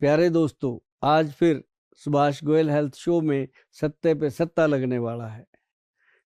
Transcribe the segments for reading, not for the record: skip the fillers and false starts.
प्यारे दोस्तों, आज फिर सुभाष गोयल हेल्थ शो में सत्ते पे सत्ता लगने वाला है,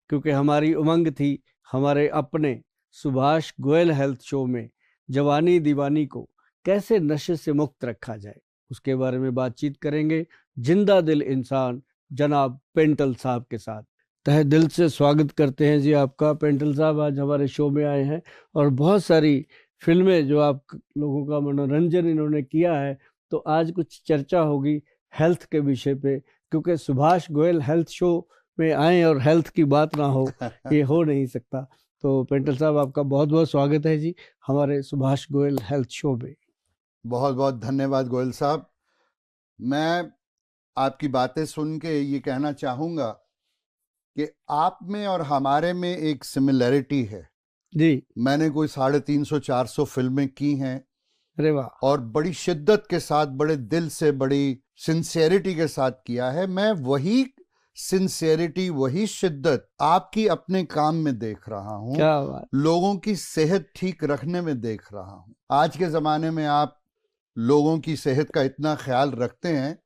क्योंकि हमारी उमंग थी हमारे अपने सुभाष गोयल हेल्थ शो में जवानी दीवानी को कैसे नशे से मुक्त रखा जाए, उसके बारे में बातचीत करेंगे जिंदा दिल इंसान जनाब पेंटल साहब के साथ। तहे दिल से स्वागत करते हैं जी आपका पेंटल साहब, आज हमारे शो में आए हैं और बहुत सारी फिल्में जो आप लोगों का मनोरंजन इन्होंने किया है, तो आज कुछ चर्चा होगी हेल्थ के विषय पे, क्योंकि सुभाष गोयल हेल्थ शो में आए और हेल्थ की बात ना हो ये हो नहीं सकता। तो पेंटल साहब, आपका बहुत बहुत स्वागत है जी हमारे सुभाष गोयल हेल्थ शो में। बहुत बहुत धन्यवाद गोयल साहब। मैं आपकी बातें सुन के ये कहना चाहूँगा कि आप में और हमारे में एक सिमिलैरिटी है जी। मैंने कोई 350-400 फिल्में की हैं। अरे वाह। और बड़ी शिद्दत के साथ, बड़े दिल से, बड़ी सिंसेरिटी के साथ किया है। मैं वही सिंसेरिटी, वही शिद्दत आपकी अपने काम में देख रहा हूँ, क्या बात। लोगों की सेहत ठीक रखने में देख रहा हूँ। आज के ज़माने में आप लोगों की सेहत का इतना ख्याल रखते हैं,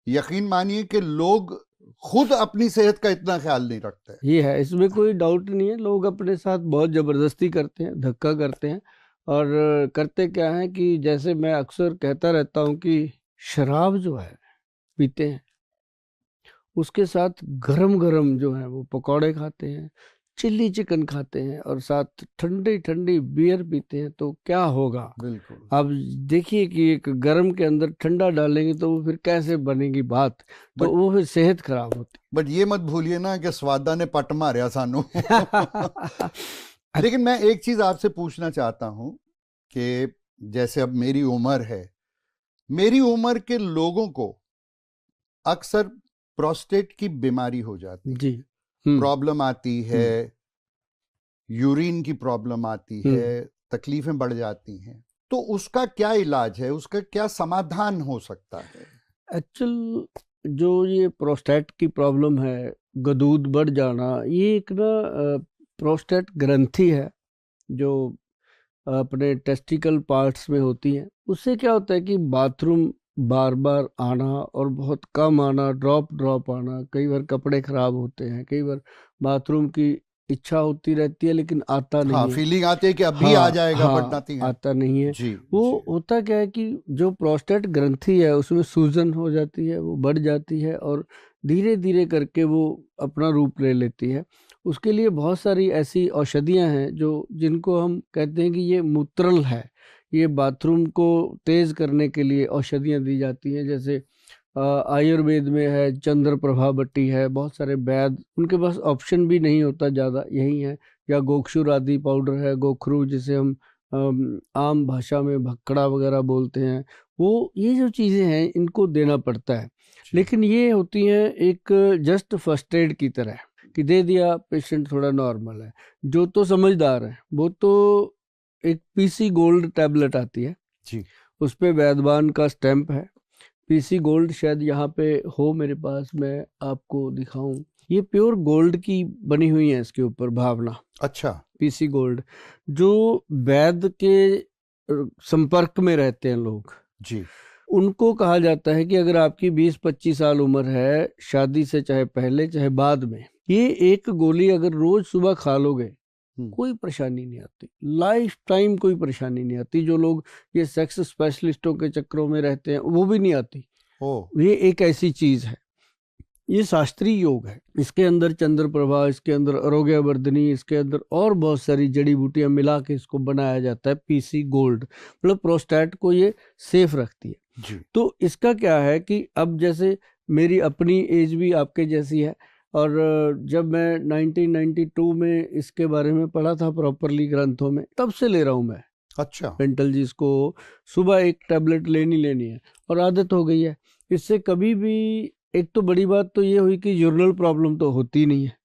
यकीन मानिए कि लोग खुद अपनी सेहत का इतना ख्याल नहीं रखते। ये है, इसमें कोई डाउट नहीं है। लोग अपने साथ बहुत ज़बरदस्ती करते हैं, धक्का करते हैं, और करते क्या है कि जैसे मैं अक्सर कहता रहता हूँ कि शराब जो है पीते हैं, उसके साथ गरम गरम जो है वो पकौड़े खाते हैं, चिल्ली चिकन खाते हैं और साथ ठंडी ठंडी बियर पीते हैं, तो क्या होगा। बिल्कुल। अब देखिए कि एक गरम के अंदर ठंडा डालेंगे तो वो फिर कैसे बनेगी बात, तो वो फिर सेहत खराब होती। बट ये मत भूलिए ना कि स्वादा ने पट मारिया सानू। लेकिन मैं एक चीज आपसे पूछना चाहता हूं कि जैसे अब मेरी उम्र है, मेरी उम्र के लोगों को अक्सर प्रोस्टेट की बीमारी हो जाती है जी। प्रॉब्लम आती है, यूरिन की प्रॉब्लम आती है, तकलीफें बढ़ जाती हैं, तो उसका क्या इलाज है, उसका क्या समाधान हो सकता है? एक्चुअल जो ये प्रोस्टेट की प्रॉब्लम है, गदूद बढ़ जाना, ये एक ना प्रोस्टेट ग्रंथि है जो अपने टेस्टिकल पार्ट्स में होती है। उससे क्या होता है कि बाथरूम बार बार आना और बहुत कम आना, ड्रॉप आना, कई बार कपड़े खराब होते हैं, कई बार बाथरूम की इच्छा होती रहती है लेकिन आता नहीं है। फीलिंग आती है कि अभी आ जाएगा, बट नथिंग आता नहीं है। जी, वो होता क्या है कि जो प्रोस्टेट ग्रंथि है उसमें सूजन हो जाती है, वो बढ़ जाती है और धीरे धीरे करके वो अपना रूप ले लेती है। उसके लिए बहुत सारी ऐसी औषधियां हैं जो जिनको हम कहते हैं कि ये मूत्रल है, ये बाथरूम को तेज करने के लिए औषधियां दी जाती हैं। जैसे आयुर्वेद में है, चंद्र प्रभा बट्टी है, बहुत सारे वैद्य, उनके पास ऑप्शन भी नहीं होता ज़्यादा, यही है। या गोक्षुर आदि पाउडर है, गोखरू जिसे हम आम भाषा में भक्कड़ा वगैरह बोलते हैं, वो ये जो चीज़ें हैं इनको देना पड़ता है। लेकिन ये होती हैं एक जस्ट फर्स्ट एड की तरह कि दे दिया, पेशेंट थोड़ा नॉर्मल है। जो तो समझदार है वो तो एक पीसी गोल्ड टैबलेट आती है जी, उस पे वैद्यवान का स्टैंप है। पीसी गोल्ड शायद यहाँ पे हो मेरे पास, मैं आपको दिखाऊं। ये प्योर गोल्ड की बनी हुई है, इसके ऊपर भावना। अच्छा। पीसी गोल्ड जो वैद्य के संपर्क में रहते हैं लोग जी, उनको कहा जाता है कि अगर आपकी 20-25 साल उम्र है, शादी से चाहे पहले चाहे बाद में, ये एक गोली अगर रोज सुबह खा लोगे कोई परेशानी नहीं आती, लाइफ टाइम कोई परेशानी नहीं आती। जो लोग ये सेक्स स्पेशलिस्टों के चक्करों में रहते हैं वो भी नहीं आती। ये एक ऐसी चीज है, ये शास्त्रीय योग है। इसके अंदर चंद्र प्रभा, इसके अंदर आरोग्य वर्धनी, इसके अंदर और बहुत सारी जड़ी बूटियां मिला के इसको बनाया जाता है पीसी गोल्ड। मतलब प्रोस्टेट को ये सेफ रखती है जी। तो इसका क्या है कि अब जैसे मेरी अपनी एज भी आपके जैसी है, और जब मैं 1992 में इसके बारे में पढ़ा था प्रॉपरली ग्रंथों में, तब से ले रहा हूँ मैं। अच्छा। पेंटल जी, इसको सुबह एक टैबलेट लेनी है और आदत हो गई है। इससे कभी भी, एक तो बड़ी बात तो ये हुई कि यूरिनल प्रॉब्लम तो होती नहीं है।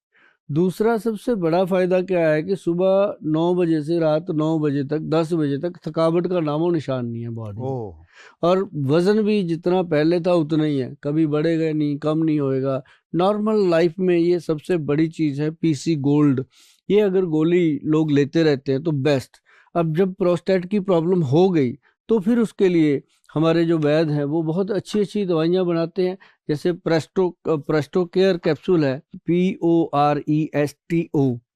दूसरा सबसे बड़ा फायदा क्या है कि सुबह 9 बजे से रात 9 बजे तक, 10 बजे तक थकावट का नामो निशान नहीं है बॉडी में। और वजन भी जितना पहले था उतना ही है, कभी बढ़ेगा नहीं, कम नहीं होएगा। नॉर्मल लाइफ में ये सबसे बड़ी चीज है पीसी गोल्ड। ये अगर गोली लोग लेते रहते हैं तो बेस्ट। अब जब प्रोस्टेट की प्रॉब्लम हो गई तो फिर उसके लिए हमारे जो वैद्य हैं वो बहुत अच्छी अच्छी दवाइयाँ बनाते हैं। जैसे प्रेस्टो केयर कैप्सूल है, PORESTO,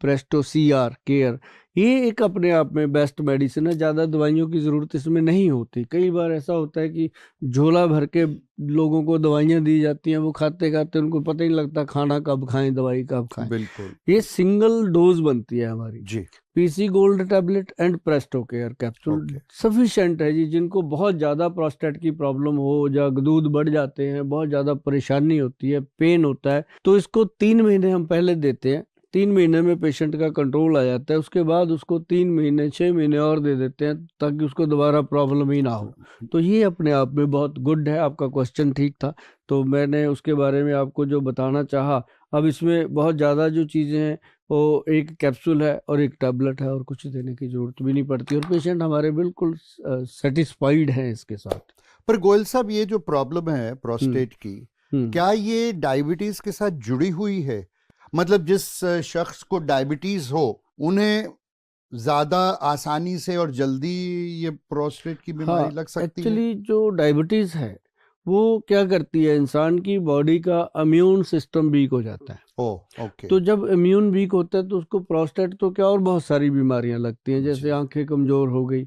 प्रेस्टो CR केयर, ये एक अपने आप में बेस्ट मेडिसिन है। ज़्यादा दवाइयों की ज़रूरत इसमें नहीं होती। कई बार ऐसा होता है कि झोला भर के लोगों को दवाइयाँ दी जाती हैं, वो खाते खाते उनको पता ही नहीं लगता खाना कब खाएं, दवाई कब खाएं। बिल्कुल ये सिंगल डोज बनती है हमारी। जी। PC gold tablet and Presto care capsule okay. Sufficient है जी। जिनको बहुत ज़्यादा प्रोस्टेट की प्रॉब्लम हो, या दूध बढ़ जाते हैं, बहुत ज़्यादा परेशानी होती है, पेन होता है, तो इसको 3 महीने हम पहले देते हैं। 3 महीने में पेशेंट का कंट्रोल आ जाता है। उसके बाद उसको 3 महीने 6 महीने और दे देते हैं ताकि उसको दोबारा प्रॉब्लम ही ना हो। तो ये अपने आप में बहुत गुड है। आपका क्वेश्चन ठीक था, तो मैंने उसके बारे में आपको जो बताना चाहा। अब इसमें बहुत ज़्यादा जो चीज़ें हैं वो एक कैप्सूल है और एक टैबलेट है, और कुछ देने की जरूरत भी नहीं पड़ती, और पेशेंट हमारे बिल्कुल सेटिस्फाइड हैं इसके साथ। पर गोयल साहब, ये जो प्रॉब्लम है प्रोस्टेट की, क्या ये डायबिटीज के साथ जुड़ी हुई है? मतलब जिस शख्स को डायबिटीज हो उन्हें ज्यादा आसानी से और जल्दी ये प्रोस्टेट की बीमारी लग सकती है? एक्चुअली जो डायबिटीज है वो क्या करती है, इंसान की बॉडी का इम्यून सिस्टम वीक हो जाता है। ओके। तो जब इम्यून वीक होता है तो उसको प्रोस्टेट तो क्या और बहुत सारी बीमारियां लगती हैं। जैसे आंखें कमजोर हो गई,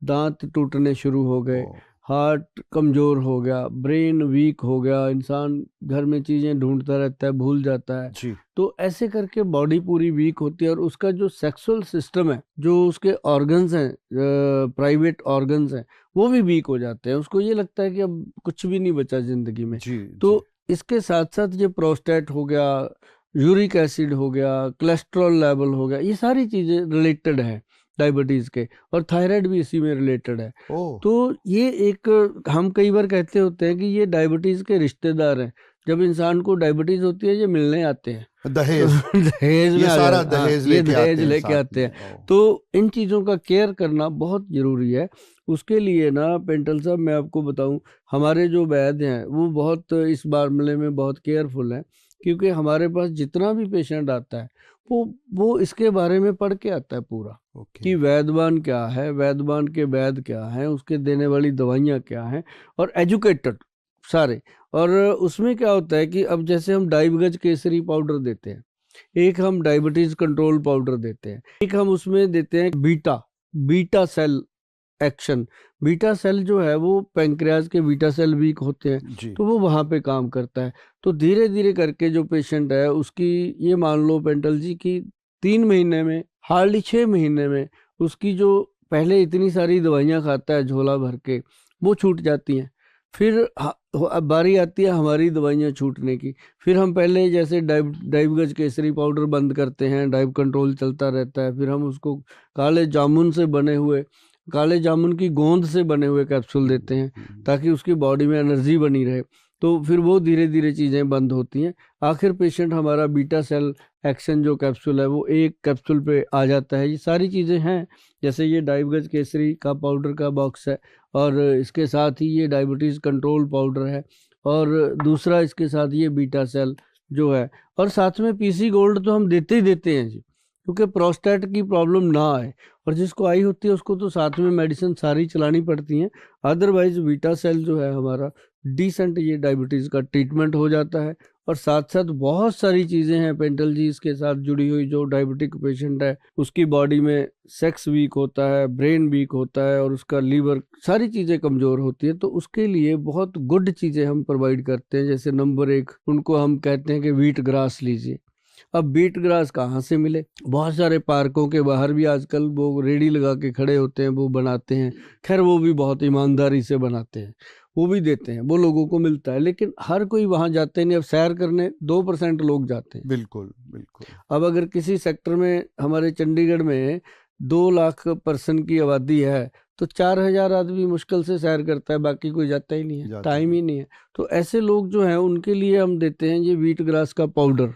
दांत टूटने शुरू हो गए, हार्ट कमजोर हो गया, ब्रेन वीक हो गया, इंसान घर में चीजें ढूंढता रहता है, भूल जाता है जी। तो ऐसे करके बॉडी पूरी वीक होती है। और उसका जो सेक्सुअल सिस्टम है, जो उसके ऑर्गन्स हैं, प्राइवेट ऑर्गन्स हैं, वो भी वीक हो जाते हैं। उसको ये लगता है कि अब कुछ भी नहीं बचा जिंदगी में। तो इसके साथ साथ ये प्रोस्टेट हो गया, यूरिक एसिड हो गया, कोलेस्ट्रॉल लेवल हो गया, ये सारी चीजें रिलेटेड है डायबिटीज के, और थायराइड भी इसी में रिलेटेड है। तो ये एक, हम कई बार कहते होते हैं कि ये डायबिटीज के रिश्तेदार हैं। जब इंसान को डायबिटीज होती है ये मिलने आते हैं, दहेज दहेज में सारा दहेज लेके आते हैं। तो इन चीजों का केयर करना बहुत जरूरी है। उसके लिए ना पेंटल साहब, मैं आपको बताऊं, हमारे जो वैद्य हैं वो बहुत इस मामले में बहुत केयरफुल हैं। क्योंकि हमारे पास जितना भी पेशेंट आता है वो इसके बारे में पढ़ के आता है पूरा, कि वैद्यवान क्या है, वैद्यवान के वैद्य क्या है, उसके देने वाली दवाइयाँ क्या हैं, और एजुकेटेड सारे। और उसमें क्या होता है कि अब जैसे हम डाइबगज केसरी पाउडर देते हैं, एक हम डायबिटीज कंट्रोल पाउडर देते हैं, एक हम उसमें देते हैं beta cell action. Beta cell जो है वो पैंक्रियाज के बीटा सेल वीक होते हैं तो वो वहाँ पे काम करता है। तो धीरे धीरे करके जो पेशेंट है उसकी, ये मान लो पेंटल जी की 3 महीने में, हार्डली 6 महीने में उसकी जो पहले इतनी सारी दवाइयाँ खाता है झोला भर के, वो छूट जाती हैं। फिर अब बारी आती है हमारी दवाइयाँ छूटने की। फिर हम पहले जैसे डाइबगज केसरी पाउडर बंद करते हैं, डाइब कंट्रोल चलता रहता है। फिर हम उसको काले जामुन से बने हुए, काले जामुन की गोंद से बने हुए कैप्सूल देते हैं ताकि उसकी बॉडी में एनर्जी बनी रहे। तो फिर वो धीरे धीरे चीज़ें बंद होती हैं। आखिर पेशेंट हमारा बीटा सेल एक्शन जो कैप्सूल है वो एक कैप्सूल पे आ जाता है। ये सारी चीज़ें हैं। जैसे ये डाइबगज केसरी का पाउडर का बॉक्स है, और इसके साथ ही ये डायबिटीज़ कंट्रोल पाउडर है, और दूसरा इसके साथ ये बीटा सेल जो है, और साथ में PC गोल्ड तो हम देते ही देते हैं जी, क्योंकि प्रोस्टेट की प्रॉब्लम ना आए। और जिसको आई होती है उसको तो साथ में मेडिसिन सारी चलानी पड़ती हैं। अदरवाइज बीटा सेल जो है हमारा डिसेंट ये डायबिटीज़ का ट्रीटमेंट हो जाता है। और साथ साथ बहुत सारी चीज़ें हैं पेंटल जी इसके साथ जुड़ी हुई। जो डायबिटिक पेशेंट है उसकी बॉडी में सेक्स वीक होता है, ब्रेन वीक होता है, और उसका लीवर, सारी चीज़ें कमज़ोर होती है। तो उसके लिए बहुत गुड चीज़ें हम प्रोवाइड करते हैं। जैसे नंबर 1 उनको हम कहते हैं कि व्हीट ग्रास लीजिए। अब बीट ग्रास कहाँ से मिले? बहुत सारे पार्कों के बाहर भी आजकल वो रेडी लगा के खड़े होते हैं, वो बनाते हैं। खैर वो भी बहुत ईमानदारी से बनाते हैं, वो भी देते हैं, वो लोगों को मिलता है। लेकिन हर कोई वहाँ जाते नहीं। अब सैर करने 2% लोग जाते हैं। बिल्कुल बिल्कुल। अब अगर किसी सेक्टर में, हमारे चंडीगढ़ में 2 लाख पर्सन की आबादी है तो 4000 आदमी मुश्किल से सैर करता है, बाकी कोई जाता ही नहीं है, टाइम ही नहीं है। तो ऐसे लोग जो हैं उनके लिए हम देते हैं ये व्हीट ग्रास का पाउडर,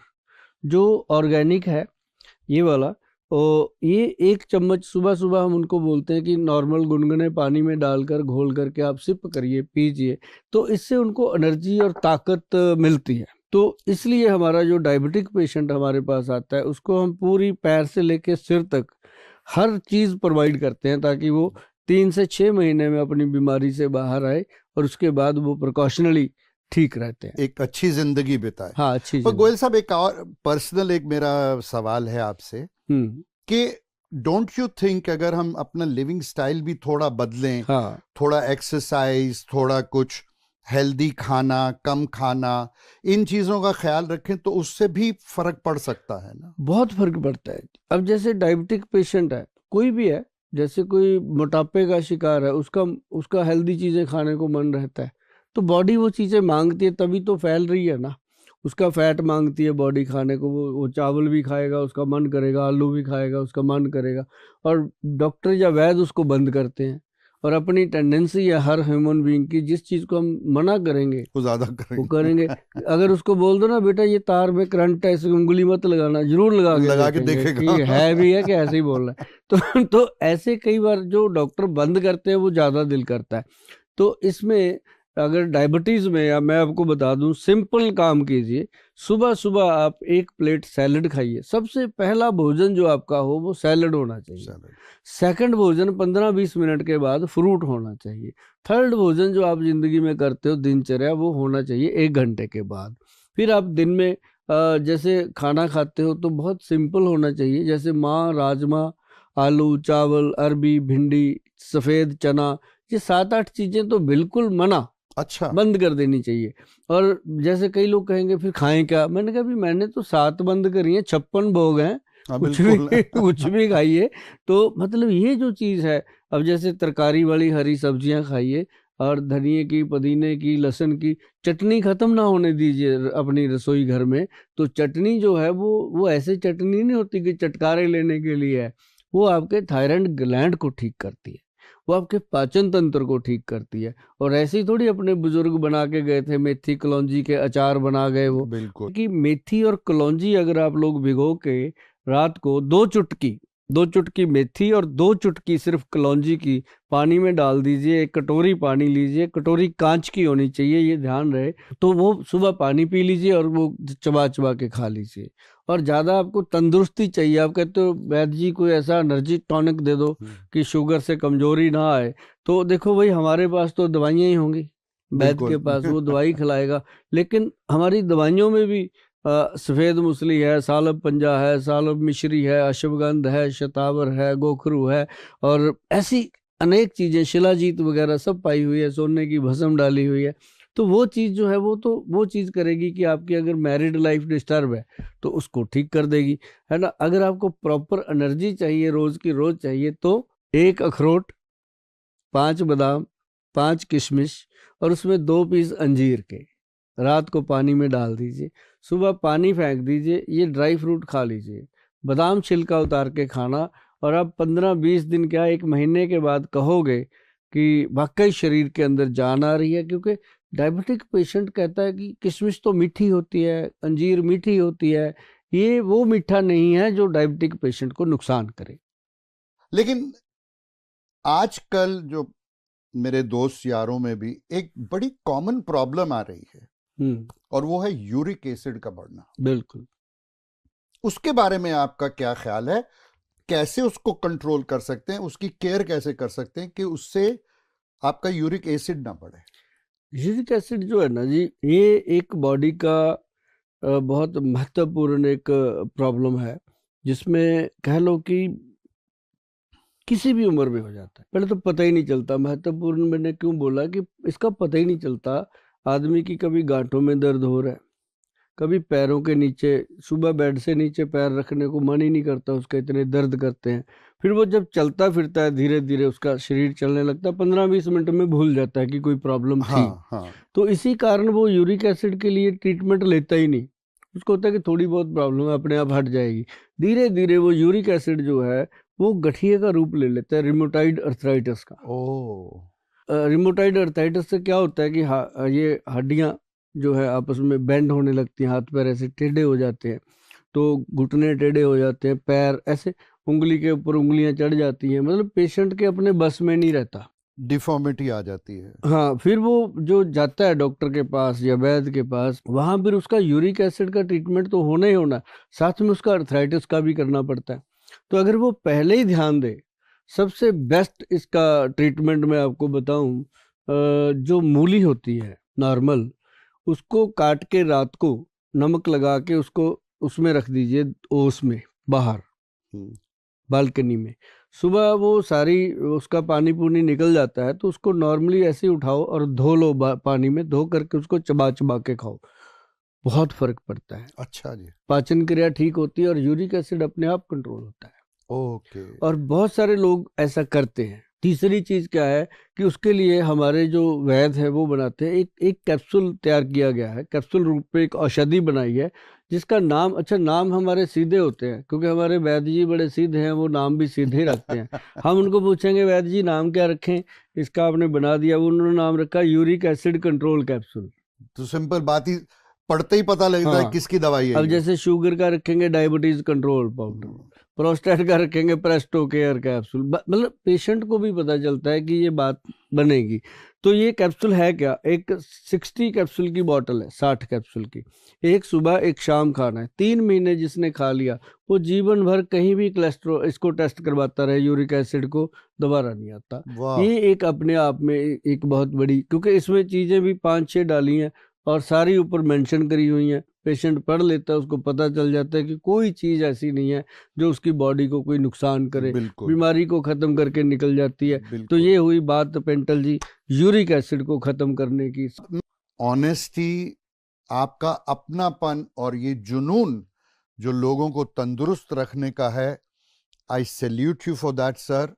जो ऑर्गेनिक है ये वाला। और ये 1 चम्मच सुबह सुबह हम उनको बोलते हैं कि नॉर्मल गुनगुने पानी में डालकर घोल करके आप सिप करिए, पीजिए, तो इससे उनको एनर्जी और ताकत मिलती है। तो इसलिए हमारा जो डायबिटिक पेशेंट हमारे पास आता है उसको हम पूरी पैर से लेकर सिर तक हर चीज़ प्रोवाइड करते हैं ताकि वो 3 से 6 महीने में अपनी बीमारी से बाहर आए और उसके बाद वो प्रिकॉशनली ठीक रहते हैं, एक अच्छी जिंदगी बिताए। हाँ अच्छी पर गोयल साहब, एक और पर्सनल एक मेरा सवाल है आपसे कि डोंट यू थिंक अगर हम अपना लिविंग स्टाइल भी थोड़ा बदलें, हाँ थोड़ा एक्सरसाइज, थोड़ा कुछ हेल्दी खाना, कम खाना, इन चीजों का ख्याल रखें तो उससे भी फर्क पड़ सकता है ना? बहुत फर्क पड़ता है। अब जैसे डायबिटिक पेशेंट है, कोई भी है, जैसे कोई मोटापे का शिकार है, उसका हेल्दी चीजें खाने को मन रहता है, तो बॉडी वो चीजें मांगती है, तभी तो फैल रही है ना। उसका फैट मांगती है बॉडी खाने को, वो चावल भी खाएगा उसका मन करेगा, आलू भी खाएगा उसका मन करेगा, और डॉक्टर या वैद्य उसको बंद करते हैं। और अपनी टेंडेंसी है हर ह्यूमन बीइंग की, जिस चीज को हम मना करेंगे वो ज्यादा वो करेंगे। अगर उसको बोल दो ना बेटा ये तार में करंट है, इसकी उंगली मत लगाना, जरूर लगा के देखेगा कि है भी है कि ऐसे ही बोल रहा है। तो ऐसे कई बार जो डॉक्टर बंद करते हैं वो ज्यादा दिल करता है। तो इसमें अगर डायबिटीज में, या मैं आपको बता दूं, सिंपल काम कीजिए। सुबह सुबह आप 1 प्लेट सैलड खाइए। सबसे पहला भोजन जो आपका हो वो सैलड होना चाहिए। सेकंड भोजन 15-20 मिनट के बाद फ्रूट होना चाहिए। थर्ड भोजन जो आप जिंदगी में करते हो दिनचर्या, वो होना चाहिए 1 घंटे के बाद। फिर आप दिन में जैसे खाना खाते हो तो बहुत सिंपल होना चाहिए, जैसे माँ, राजमा, आलू, चावल, अरबी, भिंडी, सफ़ेद चना, ये 7-8 चीज़ें तो बिल्कुल मना, अच्छा, बंद कर देनी चाहिए। और जैसे कई लोग कहेंगे फिर खाएं क्या, मैंने कहा भी मैंने तो 7 बंद करी हैं, 56 भोग हैं, कुछ भी कुछ भी खाइए। तो मतलब ये जो चीज़ है, अब जैसे तरकारी वाली हरी सब्जियां खाइए, और धनिए की, पुदीने की, लहसुन की चटनी खत्म ना होने दीजिए अपनी रसोई घर में। तो चटनी जो है वो ऐसे चटनी नहीं होती कि चटकारे लेने के लिए है, वो आपके थायराइड ग्लैंड को ठीक करती है, वो आपके पाचन तंत्र को ठीक करती है। और ऐसे ही थोड़ी अपने बुजुर्ग बना के गए थे, मेथी कलौंजी के अचार बना गए वो। बिल्कुल। कि मेथी और कलौंजी अगर आप लोग भिगो के रात को 2 चुटकी मेथी और 2 चुटकी सिर्फ कलौंजी की पानी में डाल दीजिए। 1 कटोरी पानी लीजिए, कटोरी कांच की होनी चाहिए, ये ध्यान रहे। तो वो सुबह पानी पी लीजिए और वो चबा चबा के खा लीजिए। और ज्यादा आपको तंदुरुस्ती चाहिए, आप कहते हो वैद्य जी कोई ऐसा एनर्जी टॉनिक दे दो कि शुगर से कमजोरी ना आए, तो देखो भाई हमारे पास तो दवाइयां ही होंगी, वैद्य के पास वो दवाई खिलाएगा। लेकिन हमारी दवाइयों में भी सफ़ेद मूसली है, सालब पंजा है, सालब मिश्री है, अश्वगंध है, शतावर है, गोखरू है, और ऐसी अनेक चीज़ें, शिलाजीत वगैरह सब पाई हुई है, सोने की भस्म डाली हुई है। तो वो चीज़ जो है वो चीज़ करेगी कि आपकी अगर मैरिड लाइफ डिस्टर्ब है तो उसको ठीक कर देगी, है ना। अगर आपको प्रॉपर एनर्जी चाहिए, रोज़ की रोज़ चाहिए, तो 1 अखरोट, 5 बादाम, 5 किशमिश, और उसमें 2 पीस अंजीर के रात को पानी में डाल दीजिए, सुबह पानी फेंक दीजिए, ये ड्राई फ्रूट खा लीजिए, बादाम छिलका उतार के खाना। और अब 15-20 दिन क्या 1 महीने के बाद कहोगे कि वाकई शरीर के अंदर जान आ रही है। क्योंकि डायबिटिक पेशेंट कहता है कि किशमिश तो मीठी होती है, अंजीर मीठी होती है, ये वो मीठा नहीं है जो डायबिटिक पेशेंट को नुकसान करे। लेकिन आजकल जो मेरे दोस्त यारों में भी एक बड़ी कॉमन प्रॉब्लम आ रही है, और वो है यूरिक एसिड का बढ़ना। बिल्कुल। उसके बारे में आपका क्या ख्याल है? कैसे उसको कंट्रोल कर सकते हैं, उसकी केयर कैसे कर सकते हैं कि उससे आपका यूरिक एसिड ना बढ़े? यूरिक एसिड जो है ना जी, ये एक बॉडी का बहुत महत्वपूर्ण एक प्रॉब्लम है, जिसमें कह लो कि किसी भी उम्र में हो जाता है। पहले तो पता ही नहीं चलता। महत्वपूर्ण मैंने क्यों बोला कि इसका पता ही नहीं चलता। आदमी की कभी गांठों में दर्द हो रहा है, कभी पैरों के नीचे, सुबह बेड से नीचे पैर रखने को मन ही नहीं करता उसका, इतने दर्द करते हैं। फिर वो जब चलता फिरता है, धीरे धीरे उसका शरीर चलने लगता है, 15-20 मिनट में भूल जाता है कि कोई प्रॉब्लम थी। हाँ। तो इसी कारण वो यूरिक एसिड के लिए ट्रीटमेंट लेता ही नहीं। उसको होता है कि थोड़ी बहुत प्रॉब्लम है, अपने आप हट जाएगी। धीरे धीरे वो यूरिक एसिड जो है वो गठिए का रूप ले लेता है, रिमोटाइड अर्थराइटिस का। रिमोटाइड अर्थराइटिस से क्या होता है कि ये हड्डियां जो है आपस में बेंड होने लगती हैं, हाथ पैर ऐसे टेढ़े हो जाते हैं, तो घुटने टेढ़े हो जाते हैं, पैर ऐसे उंगली के ऊपर उंगलियां चढ़ जाती हैं, मतलब पेशेंट के अपने बस में नहीं रहता, डिफॉर्मिटी आ जाती है। हाँ। फिर वो जो जाता है डॉक्टर के पास या वैद्य के पास, वहां फिर उसका यूरिक एसिड का ट्रीटमेंट तो होना ही होना, साथ में उसका अर्थराइटिस का भी करना पड़ता है। तो अगर वो पहले ही ध्यान दे, सबसे बेस्ट इसका ट्रीटमेंट मैं आपको बताऊं, जो मूली होती है नॉर्मल, उसको काट के रात को नमक लगा के उसको उसमें रख दीजिए, ओस में बाहर बालकनी में। सुबह वो सारी उसका पानी पूनी निकल जाता है, तो उसको नॉर्मली ऐसे ही उठाओ और धो लो, पानी में धो करके उसको चबा चबा के खाओ, बहुत फर्क पड़ता है। अच्छा जी। पाचन क्रिया ठीक होती है और यूरिक एसिड अपने आप कंट्रोल होता है। ओके। और बहुत सारे लोग ऐसा करते हैं। तीसरी चीज क्या है कि उसके लिए हमारे जो वैद्य है वो बनाते हैं, एक कैप्सूल तैयार किया गया है, कैप्सूल रूप में एक औषधि बनाई है जिसका नाम, अच्छा नाम हमारे सीधे होते हैं क्योंकि हमारे वैद्य जी बड़े सीधे हैं, वो नाम भी सीधे ही रखते हैं। हम उनको पूछेंगे वैद्य जी नाम क्या रखें, इसका आपने बना दिया, वो उन्होंने नाम रखा यूरिक एसिड कंट्रोल कैप्सूल। तो सिंपल बात ही, पढ़ते ही पता लगता है हाँ, किसकी दवाई है अब ये। जैसे शुगर का रखेंगे डायबिटीज कंट्रोल पाउडर, प्रोस्टेट का रखेंगे प्रेस्टो केयर कैप्सूल, मतलब पेशेंट को भी पता चलता है कि ये बात बनेगी। तो ये कैप्सूल है क्या, एक 60 कैप्सूल की बोतल है, 60 कैप्सूल की, एक सुबह एक शाम खाना है। 3 महीने जिसने खा लिया वो जीवन भर कहीं भी कोलेस्ट्रॉल इसको टेस्ट करवाता रहे, यूरिक एसिड को दोबारा नहीं आता। वाह। ये एक अपने आप में एक बहुत बड़ी, क्योंकि इसमें चीजें भी 5-6 डाली हैं और सारी ऊपर मेंशन करी हुई हैं, पेशेंट पढ़ लेता है, उसको पता चल जाता है कि कोई चीज ऐसी नहीं है जो उसकी बॉडी को कोई नुकसान करे, बिल्कुल बीमारी को खत्म करके निकल जाती है। तो बिल्कुल। ये हुई बात पेंटल जी यूरिक एसिड को खत्म करने की। ऑनेस्टी, आपका अपनापन और ये जुनून जो लोगों को तंदुरुस्त रखने का है, आई salute you for that sir.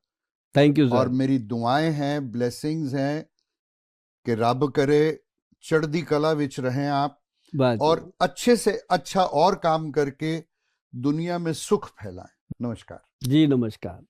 Thank you और सर। मेरी दुआएं हैं, ब्लेसिंग्स हैं कि रब करे चढ़दी कला विच रहें आप, बात और अच्छे से अच्छा और काम करके दुनिया में सुख फैलाएं। नमस्कार जी, नमस्कार।